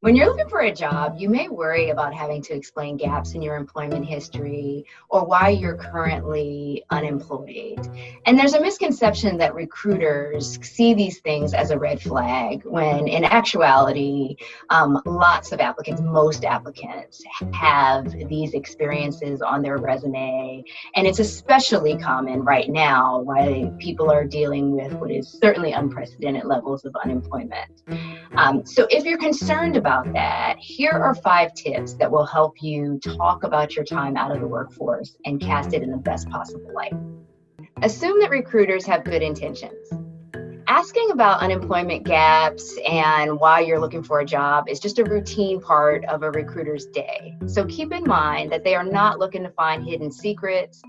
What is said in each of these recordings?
When you're looking for a job, you may worry about having to explain gaps in your employment history or why you're currently unemployed. And there's a misconception that recruiters see these things as a red flag, when in actuality, lots of applicants, most applicants, have these experiences on their resume. And it's especially common right now while people are dealing with what is certainly unprecedented levels of unemployment. So if you're concerned about that, here are 5 tips that will help you talk about your time out of the workforce and cast it in the best possible light. Assume that recruiters have good intentions. Asking about unemployment gaps and why you're looking for a job is just a routine part of a recruiter's day. So keep in mind that they are not looking to find hidden secrets.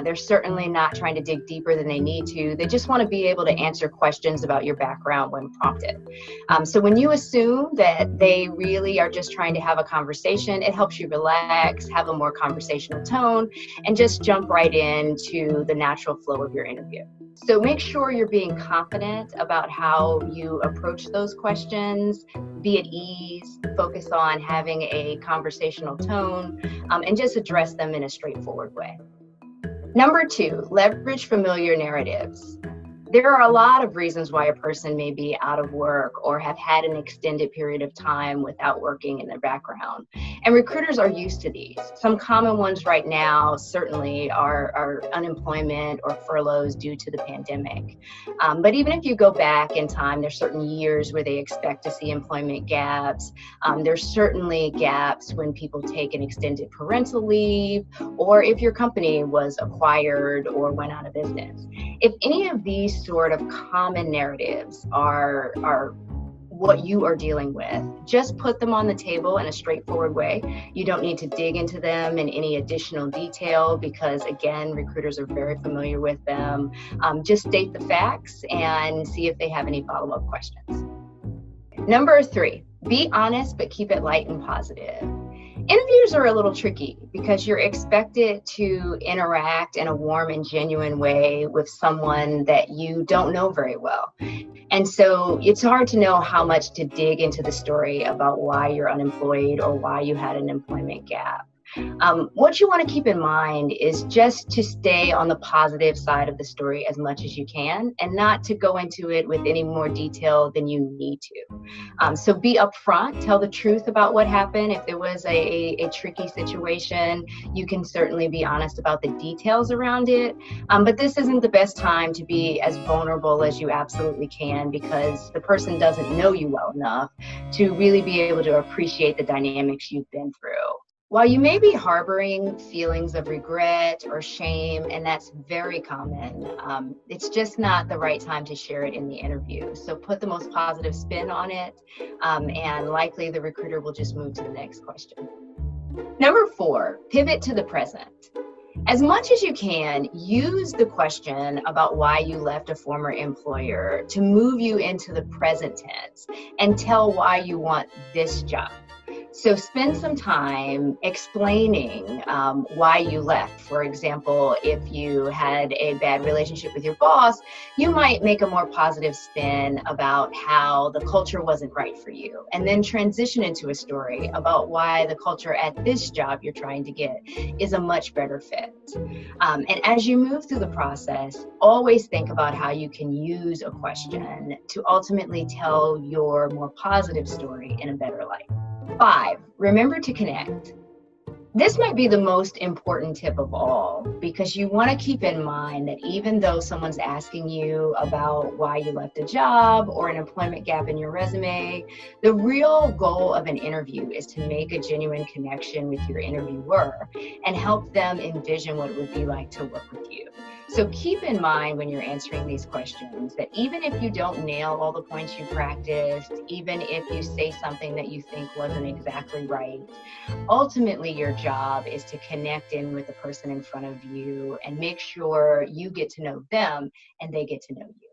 They're certainly not trying to dig deeper than they need to. They just want to be able to answer questions about your background when prompted. So when you assume that they really are just trying to have a conversation, it helps you relax, have a more conversational tone, and just jump right into the natural flow of your interview. So make sure you're being confident about how you approach those questions, be at ease, focus on having a conversational tone, and just address them in a straightforward way. Number 2, leverage familiar narratives. There are a lot of reasons why a person may be out of work or have had an extended period of time without working in their background. And recruiters are used to these. Some common ones right now certainly are unemployment or furloughs due to the pandemic. But even if you go back in time, there's certain years where they expect to see employment gaps. There's certainly gaps when people take an extended parental leave, or if your company was acquired or went out of business. If any of these sort of common narratives are what you are dealing with, just put them on the table in a straightforward way. You don't need to dig into them in any additional detail because, again, recruiters are very familiar with them. Just state the facts and see if they have any follow-up questions. Number 3, be honest, but keep it light and positive. Interviews are a little tricky because you're expected to interact in a warm and genuine way with someone that you don't know very well. And so it's hard to know how much to dig into the story about why you're unemployed or why you had an employment gap. What you want to keep in mind is just to stay on the positive side of the story as much as you can and not to go into it with any more detail than you need to. So be upfront, tell the truth about what happened. If there was a tricky situation, you can certainly be honest about the details around it. But this isn't the best time to be as vulnerable as you absolutely can because the person doesn't know you well enough to really be able to appreciate the dynamics you've been through. While you may be harboring feelings of regret or shame, and that's very common, it's just not the right time to share it in the interview. So put the most positive spin on it, and likely the recruiter will just move to the next question. Number 4, pivot to the present. As much as you can, use the question about why you left a former employer to move you into the present tense and tell why you want this job. So spend some time explaining why you left. For example, if you had a bad relationship with your boss, you might make a more positive spin about how the culture wasn't right for you, and then transition into a story about why the culture at this job you're trying to get is a much better fit. And as you move through the process, always think about how you can use a question to ultimately tell your more positive story in a better light. 5, remember to connect. This might be the most important tip of all because you want to keep in mind that even though someone's asking you about why you left a job or an employment gap in your resume, the real goal of an interview is to make a genuine connection with your interviewer and help them envision what it would be like to work with you. So keep in mind when you're answering these questions that even if you don't nail all the points you practiced, even if you say something that you think wasn't exactly right, ultimately your job is to connect in with the person in front of you and make sure you get to know them and they get to know you.